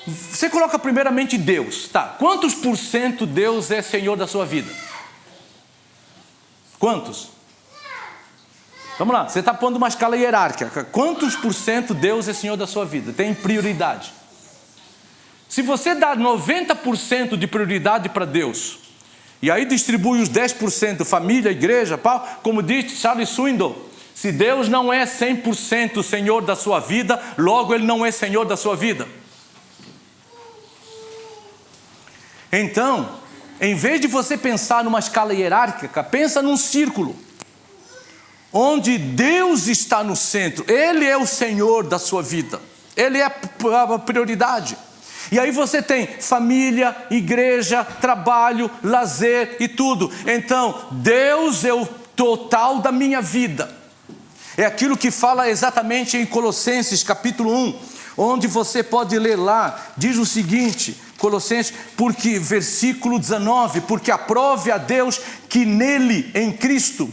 Você coloca primeiramente Deus, tá? Quantos por cento Deus é Senhor da sua vida? Quantos? Vamos lá, você está pondo uma escala hierárquica. Quantos por cento Deus é Senhor da sua vida? Tem prioridade. Se você dá 90% de prioridade para Deus, e aí distribui os 10%, família, igreja, como diz Charles Swindoll, se Deus não é 100% Senhor da sua vida, logo Ele não é Senhor da sua vida. Então, em vez de você pensar numa escala hierárquica, pensa num círculo, onde Deus está no centro, Ele é o Senhor da sua vida, Ele é a prioridade. E aí você tem família, igreja, trabalho, lazer e tudo. Então, Deus é o total da minha vida. É aquilo que fala exatamente em Colossenses capítulo 1, onde você pode ler lá, diz o seguinte, Colossenses, porque, versículo 19, porque aprove a Deus que nele, em Cristo,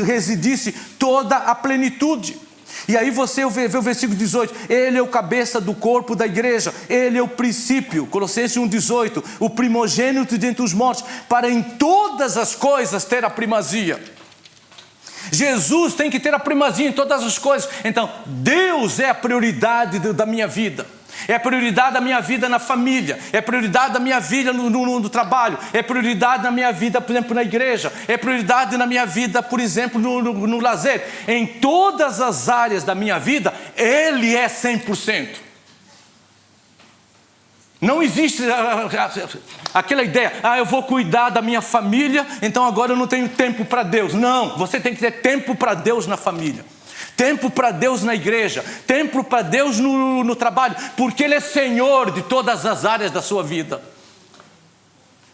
residisse toda a plenitude. E aí você vê o versículo 18, Ele é o cabeça do corpo da igreja, Ele é o princípio, Colossenses 1,18, o primogênito dentre os mortos, para em todas as coisas ter a primazia. Jesus tem que ter a primazia em todas as coisas. Então, Deus é a prioridade da minha vida. É prioridade da minha vida na família, é prioridade da minha vida no trabalho, é prioridade na minha vida, por exemplo, na igreja, é prioridade na minha vida, por exemplo, no lazer. Em todas as áreas da minha vida, Ele é 100%. Não existe aquela ideia, eu vou cuidar da minha família, então agora eu não tenho tempo para Deus. Não, você tem que ter tempo para Deus na família. Tempo para Deus na igreja, tempo para Deus no trabalho, porque Ele é Senhor de todas as áreas da sua vida.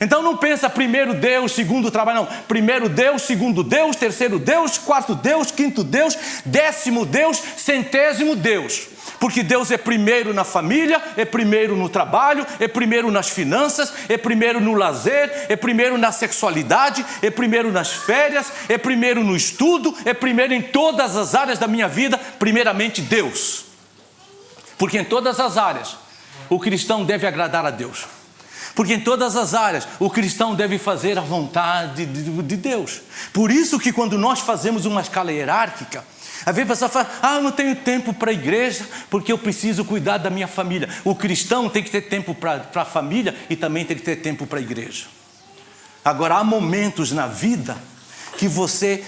Então não pensa primeiro Deus, segundo trabalho, não. Primeiro Deus, segundo Deus, terceiro Deus, quarto Deus, quinto Deus, 10º Deus, 100º Deus. Porque Deus é primeiro na família, é primeiro no trabalho, é primeiro nas finanças, é primeiro no lazer, é primeiro na sexualidade, é primeiro nas férias, é primeiro no estudo, é primeiro em todas as áreas da minha vida, primeiramente Deus. Porque em todas as áreas, o cristão deve agradar a Deus. Porque em todas as áreas, o cristão deve fazer a vontade de Deus. Por isso que quando nós fazemos uma escala hierárquica, às vezes a pessoa fala, eu não tenho tempo para a igreja, porque eu preciso cuidar da minha família. O cristão tem que ter tempo para a família e também tem que ter tempo para a igreja. Agora, há momentos na vida que você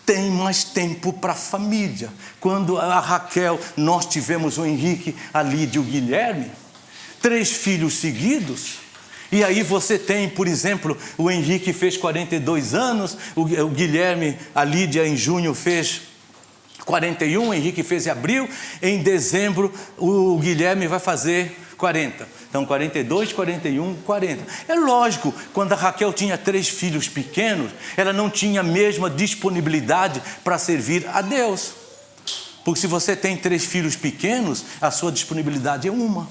tem mais tempo para a família. Quando a Raquel, nós tivemos o Henrique, a Lídia e o Guilherme, 3 filhos seguidos. E aí você tem, por exemplo, o Henrique fez 42 anos, o Guilherme, a Lídia em junho fez 41, o Henrique fez em abril, em dezembro o Guilherme vai fazer 40. Então 42, 41, 40. É lógico, quando a Raquel tinha 3 filhos pequenos, ela não tinha a mesma disponibilidade para servir a Deus. Porque se você tem 3 filhos pequenos, a sua disponibilidade é uma.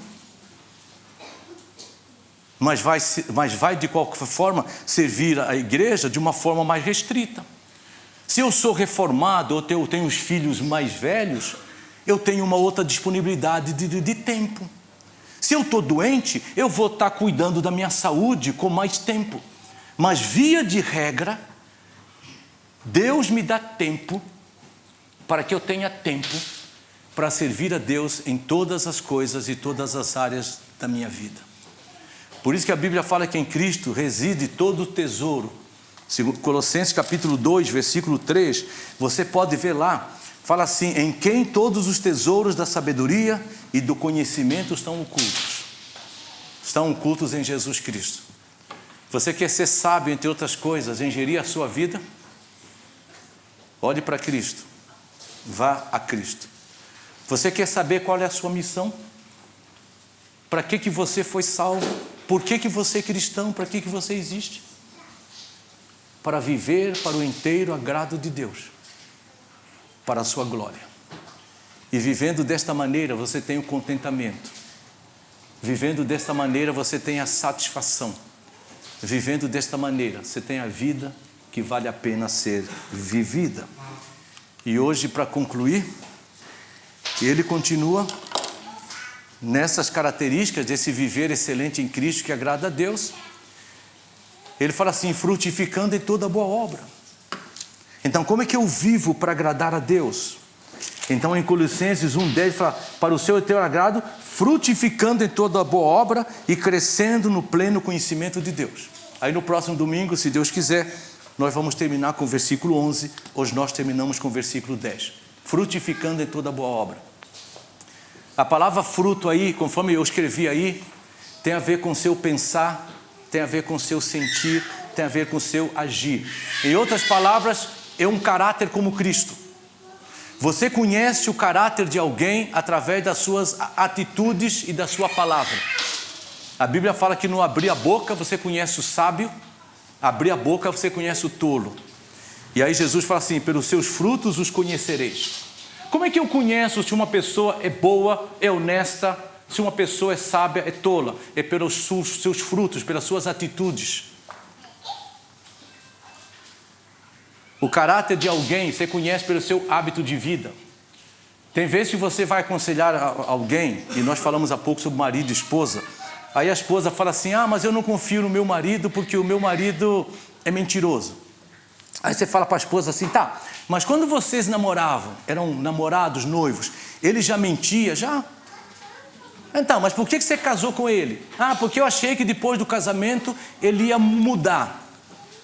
Mas vai de qualquer forma servir a igreja de uma forma mais restrita. Se eu sou reformado ou eu tenho os filhos mais velhos, eu tenho uma outra disponibilidade de tempo. Se eu estou doente, eu vou estar cuidando da minha saúde com mais tempo. Mas via de regra, Deus me dá tempo para que eu tenha tempo para servir a Deus em todas as coisas e todas as áreas da minha vida. Por isso que a Bíblia fala que em Cristo reside todo o tesouro. Colossenses capítulo 2, versículo 3, você pode ver lá, fala assim: em quem todos os tesouros da sabedoria e do conhecimento estão ocultos. Estão ocultos em Jesus Cristo. Você quer ser sábio, entre outras coisas, em gerir a sua vida? Olhe para Cristo. Vá a Cristo. Você quer saber qual é a sua missão? Para que você foi salvo? Por que você é cristão? Para que você existe? Para viver para o inteiro agrado de Deus, para a sua glória. E vivendo desta maneira você tem o contentamento. Vivendo desta maneira você tem a satisfação. Vivendo desta maneira você tem a vida que vale a pena ser vivida. E hoje, para concluir, ele continua nessas características desse viver excelente em Cristo que agrada a Deus. Ele fala assim: frutificando em toda boa obra. Então, como é que eu vivo para agradar a Deus? Então, em Colossenses 1:10 fala: para o seu e teu agrado, frutificando em toda boa obra e crescendo no pleno conhecimento de Deus. Aí no próximo domingo, se Deus quiser, nós vamos terminar com o versículo 11, hoje nós terminamos com o versículo 10. Frutificando em toda boa obra. A palavra fruto aí, conforme eu escrevi aí, tem a ver com o seu pensar, tem a ver com o seu sentir, tem a ver com o seu agir. Em outras palavras, é um caráter como Cristo. Você conhece o caráter de alguém através das suas atitudes e da sua palavra. A Bíblia fala que no abrir a boca você conhece o sábio, abrir a boca você conhece o tolo. E aí Jesus fala assim: pelos seus frutos os conhecereis. Como é que eu conheço se uma pessoa é boa, é honesta, se uma pessoa é sábia, é tola? É pelos seus frutos, pelas suas atitudes. O caráter de alguém você conhece pelo seu hábito de vida. Tem vezes que você vai aconselhar alguém, e nós falamos há pouco sobre marido e esposa, aí a esposa fala assim: ah, mas eu não confio no meu marido porque o meu marido é mentiroso. Aí você fala para a esposa assim: tá, mas quando vocês namoravam, eram namorados, noivos, ele já mentia, já? Então, mas por que você casou com ele? Ah, porque eu achei que depois do casamento ele ia mudar.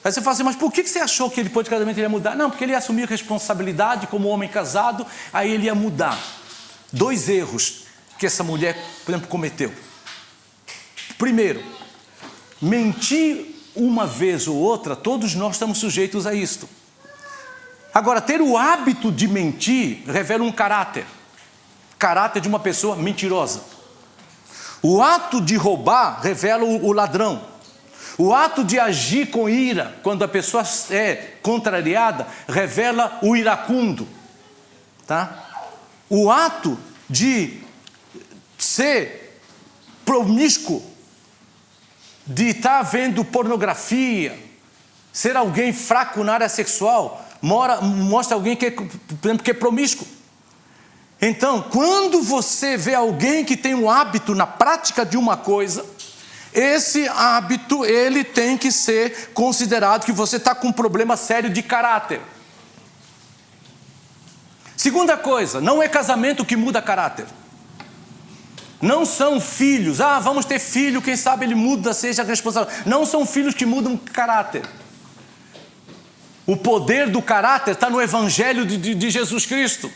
Aí você fala assim: mas por que você achou que depois do casamento ele ia mudar? Não, porque ele ia assumir responsabilidade como homem casado, aí ele ia mudar. 2 erros que essa mulher, por exemplo, cometeu. Primeiro, mentir uma vez ou outra, todos nós estamos sujeitos a isto. Agora, ter o hábito de mentir revela um caráter de uma pessoa mentirosa. O ato de roubar revela o ladrão. O ato de agir com ira, quando a pessoa é contrariada, revela o iracundo, tá? O ato de ser promíscuo, de estar vendo pornografia, ser alguém fraco na área sexual, mostra alguém que é promíscuo. Então, quando você vê alguém que tem um hábito na prática de uma coisa, esse hábito, ele tem que ser considerado que você está com um problema sério de caráter. Segunda coisa, não é casamento que muda caráter. Não são filhos, vamos ter filho, quem sabe ele muda, seja responsável. Não são filhos que mudam caráter. O poder do caráter está no Evangelho de Jesus Cristo.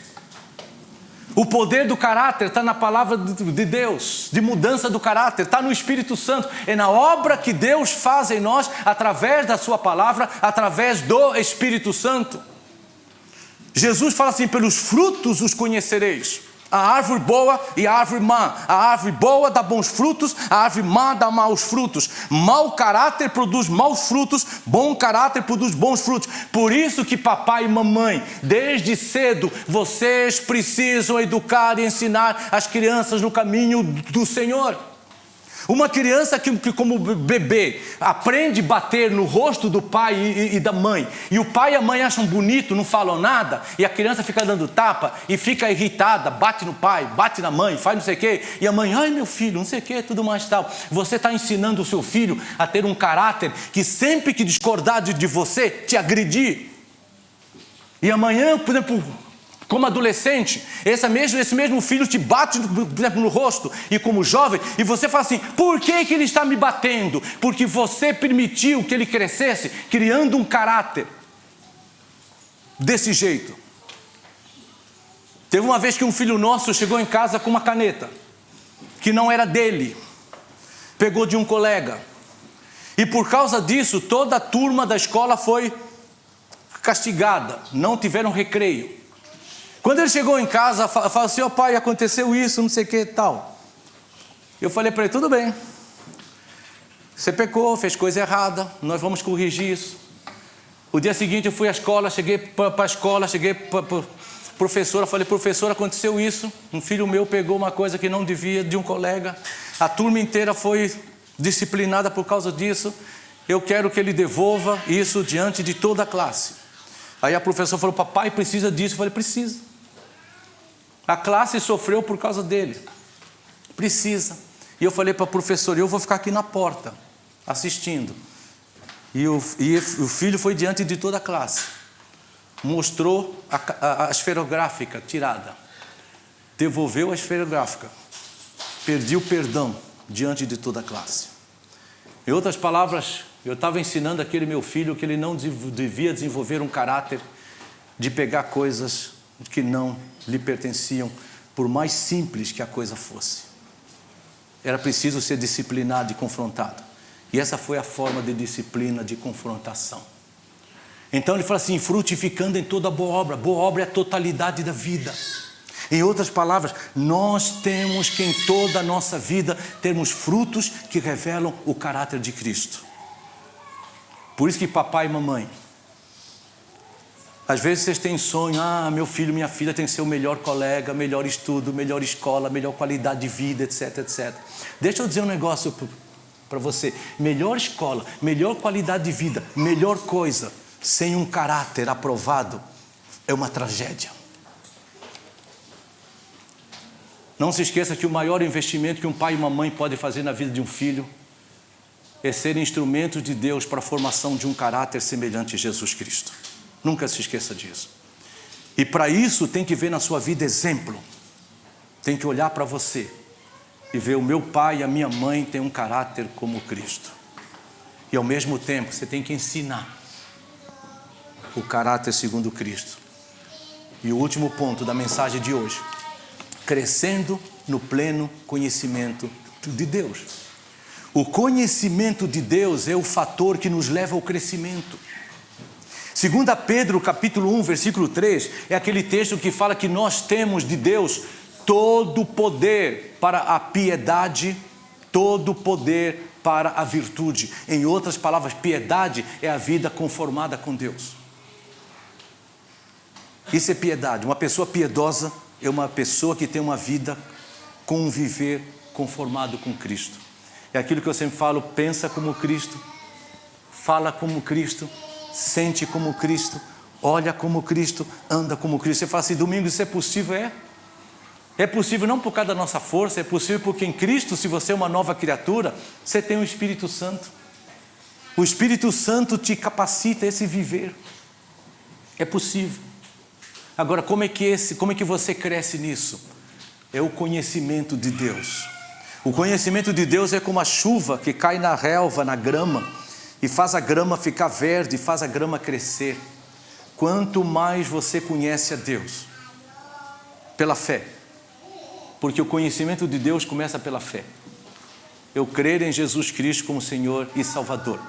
O poder do caráter está na palavra de Deus, de mudança do caráter, está no Espírito Santo. É na obra que Deus faz em nós, através da sua palavra, através do Espírito Santo. Jesus fala assim: pelos frutos os conhecereis. A árvore boa e a árvore má. A árvore boa dá bons frutos, a árvore má dá maus frutos. Mau caráter produz maus frutos, bom caráter produz bons frutos. Por isso que papai e mamãe, desde cedo, vocês precisam educar e ensinar as crianças no caminho do Senhor. Uma criança que como bebê aprende a bater no rosto do pai e da mãe, e o pai e a mãe acham bonito, não falam nada, e a criança fica dando tapa e fica irritada, bate no pai, bate na mãe, faz não sei o quê, e a mãe, ai meu filho, não sei o quê, tudo mais tal. Você está ensinando o seu filho a ter um caráter que sempre que discordar de você, te agredir. E amanhã, por exemplo, como adolescente, esse mesmo filho te bate no rosto, e como jovem, e você fala assim: por que ele está me batendo? Porque você permitiu que ele crescesse, criando um caráter desse jeito. Teve uma vez que um filho nosso chegou em casa com uma caneta, que não era dele, pegou de um colega, e por causa disso, toda a turma da escola foi castigada, não tiveram recreio. Quando ele chegou em casa, falou assim: ó pai, aconteceu isso, não sei o que e tal. Eu falei para ele: tudo bem, você pecou, fez coisa errada, nós vamos corrigir isso. O dia seguinte eu fui à escola, cheguei para a escola, cheguei para a professora, falei: professora, aconteceu isso, um filho meu pegou uma coisa que não devia de um colega, a turma inteira foi disciplinada por causa disso, eu quero que ele devolva isso diante de toda a classe. Aí a professora falou: papai, precisa disso? Eu falei: precisa. A classe sofreu por causa dele. Precisa. E eu falei para a professora: eu vou ficar aqui na porta, assistindo. E o filho foi diante de toda a classe. Mostrou a esferográfica tirada. Devolveu a esferográfica. Pediu perdão diante de toda a classe. Em outras palavras, eu estava ensinando aquele meu filho que ele não devia desenvolver um caráter de pegar coisas que não lhe pertenciam, por mais simples que a coisa fosse. Era preciso ser disciplinado e confrontado. E essa foi a forma de disciplina, de confrontação. Então ele fala assim: frutificando em toda boa obra é a totalidade da vida. Em outras palavras, nós temos que em toda a nossa vida termos frutos que revelam o caráter de Cristo. Por isso que papai e mamãe, às vezes vocês têm sonho: ah, meu filho, minha filha tem que ser o melhor colega, melhor estudo, melhor escola, melhor qualidade de vida, etc, etc. Deixa eu dizer um negócio para você: melhor escola, melhor qualidade de vida, melhor coisa, sem um caráter aprovado, é uma tragédia. Não se esqueça que o maior investimento que um pai e uma mãe podem fazer na vida de um filho é ser instrumento de Deus para a formação de um caráter semelhante a Jesus Cristo. Nunca se esqueça disso. E para isso tem que ver na sua vida exemplo. Tem que olhar para você e ver: o meu pai e a minha mãe têm um caráter como Cristo. E ao mesmo tempo você tem que ensinar o caráter segundo Cristo. E o último ponto da mensagem de hoje: crescendo no pleno conhecimento de Deus. O conhecimento de Deus é o fator que nos leva ao crescimento. 2 Pedro capítulo 1, versículo 3, é aquele texto que fala que nós temos de Deus todo o poder para a piedade, todo o poder para a virtude. Em outras palavras, piedade é a vida conformada com Deus. Isso é piedade. Uma pessoa piedosa é uma pessoa que tem uma vida com um viver conformado com Cristo. É aquilo que eu sempre falo: pensa como Cristo, fala como Cristo, sente como Cristo, olha como Cristo, anda como Cristo. Você fala assim: Domingos, isso é possível? É possível não por causa da nossa força, é possível porque em Cristo, se você é uma nova criatura, você tem o Espírito Santo. O Espírito Santo te capacita a esse viver. É possível. Agora, como é que você cresce nisso? É o conhecimento de Deus. O conhecimento de Deus é como a chuva que cai na relva, na grama, e faz a grama ficar verde, faz a grama crescer. quanto mais você conhece a Deus, pela fé, porque o conhecimento de Deus começa pela fé. Eu crer em Jesus Cristo como Senhor e Salvador.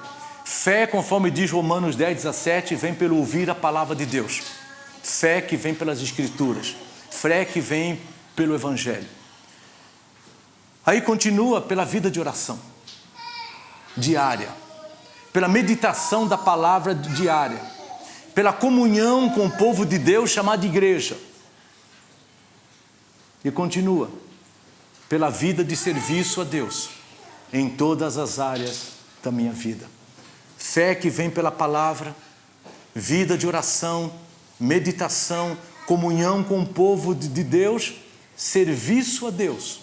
Fé, conforme diz Romanos 10:17, vem pelo ouvir a palavra de Deus. Fé que vem pelas Escrituras. Fé que vem pelo Evangelho. Aí continua pela vida de oração diária, pela meditação da palavra diária, pela comunhão com o povo de Deus chamado igreja. E continua pela vida de serviço a Deus em todas as áreas da minha vida. Fé que vem pela palavra, vida de oração, meditação, comunhão com o povo de Deus, serviço a Deus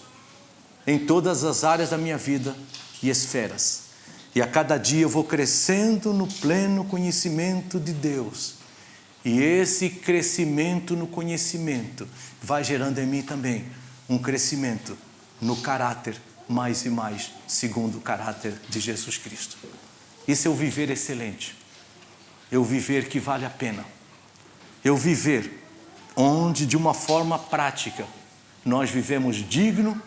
em todas as áreas da minha vida e esferas. E a cada dia eu vou crescendo no pleno conhecimento de Deus. E esse crescimento no conhecimento vai gerando em mim também um crescimento no caráter mais e mais, segundo o caráter de Jesus Cristo. Isso é o viver excelente. É o viver que vale a pena. É o viver onde, de uma forma prática, nós vivemos digno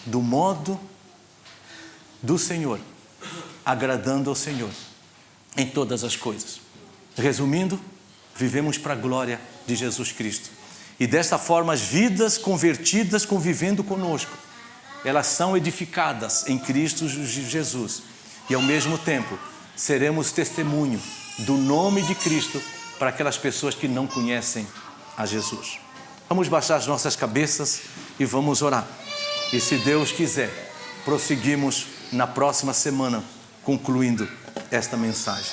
do modo do Senhor, agradando ao Senhor em todas as coisas. Resumindo, vivemos para a glória de Jesus Cristo. E desta forma, as vidas convertidas convivendo conosco, elas são edificadas em Cristo Jesus. E ao mesmo tempo, seremos testemunho do nome de Cristo para aquelas pessoas que não conhecem a Jesus. Vamos baixar as nossas cabeças e vamos orar. E se Deus quiser, prosseguimos na próxima semana, concluindo esta mensagem.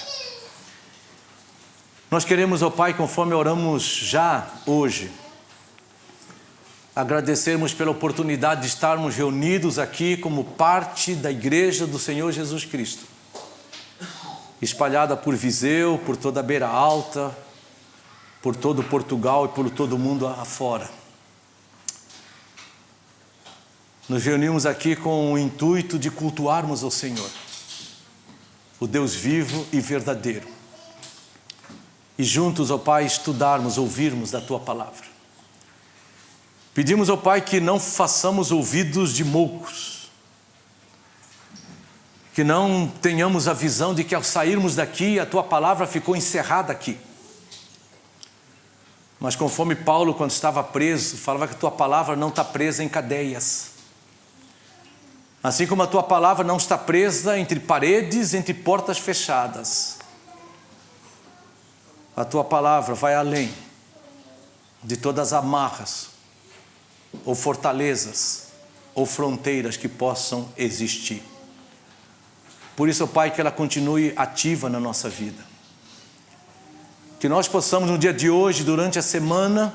Nós queremos, ó Pai, conforme oramos já hoje, agradecermos pela oportunidade de estarmos reunidos aqui como parte da Igreja do Senhor Jesus Cristo, espalhada por Viseu, por toda a Beira Alta, por todo Portugal e por todo o mundo afora. Nos reunimos aqui com o intuito de cultuarmos ao Senhor, o Deus vivo e verdadeiro. E juntos, ó Pai, estudarmos, ouvirmos da Tua palavra. Pedimos, ó Pai, que não façamos ouvidos de moucos, que não tenhamos a visão de que ao sairmos daqui, a Tua palavra ficou encerrada aqui. Mas conforme Paulo, quando estava preso, falava que a Tua palavra não está presa em cadeias. Assim como a Tua palavra não está presa entre paredes, entre portas fechadas. A Tua palavra vai além de todas as amarras, ou fortalezas, ou fronteiras que possam existir. Por isso, ó Pai, que ela continue ativa na nossa vida. Que nós possamos no dia de hoje, durante a semana,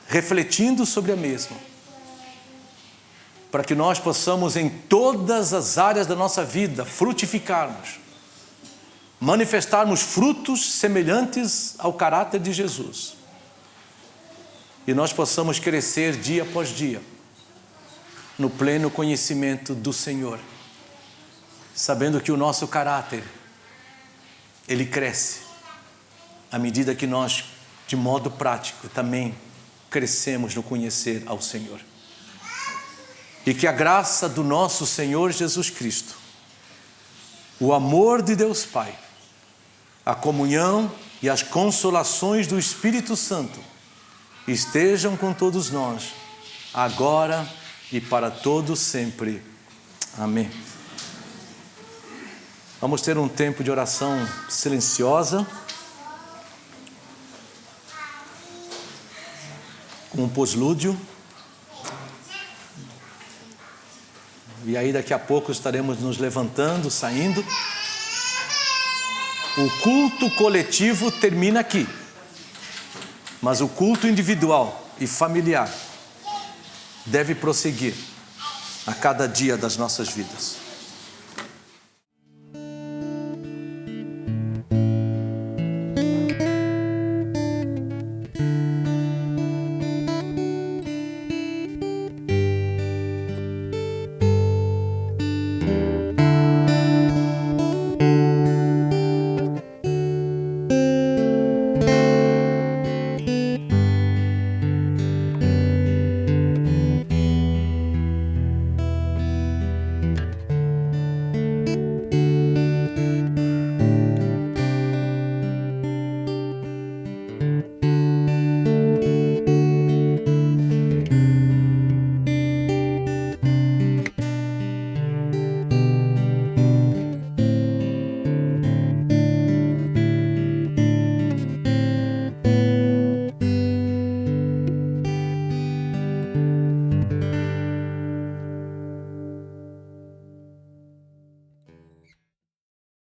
refletindo sobre a mesma, para que nós possamos em todas as áreas da nossa vida frutificarmos, manifestarmos frutos semelhantes ao caráter de Jesus. E nós possamos crescer dia após dia no pleno conhecimento do Senhor, sabendo que o nosso caráter, ele cresce à medida que nós, de modo prático, também crescemos no conhecer ao Senhor. E que a graça do nosso Senhor Jesus Cristo, o amor de Deus Pai, a comunhão e as consolações do Espírito Santo estejam com todos nós, agora e para todo sempre. Amém. Vamos ter um tempo de oração silenciosa, com um poslúdio. E aí daqui a pouco estaremos nos levantando, saindo. O culto coletivo termina aqui, mas o culto individual e familiar deve prosseguir a cada dia das nossas vidas.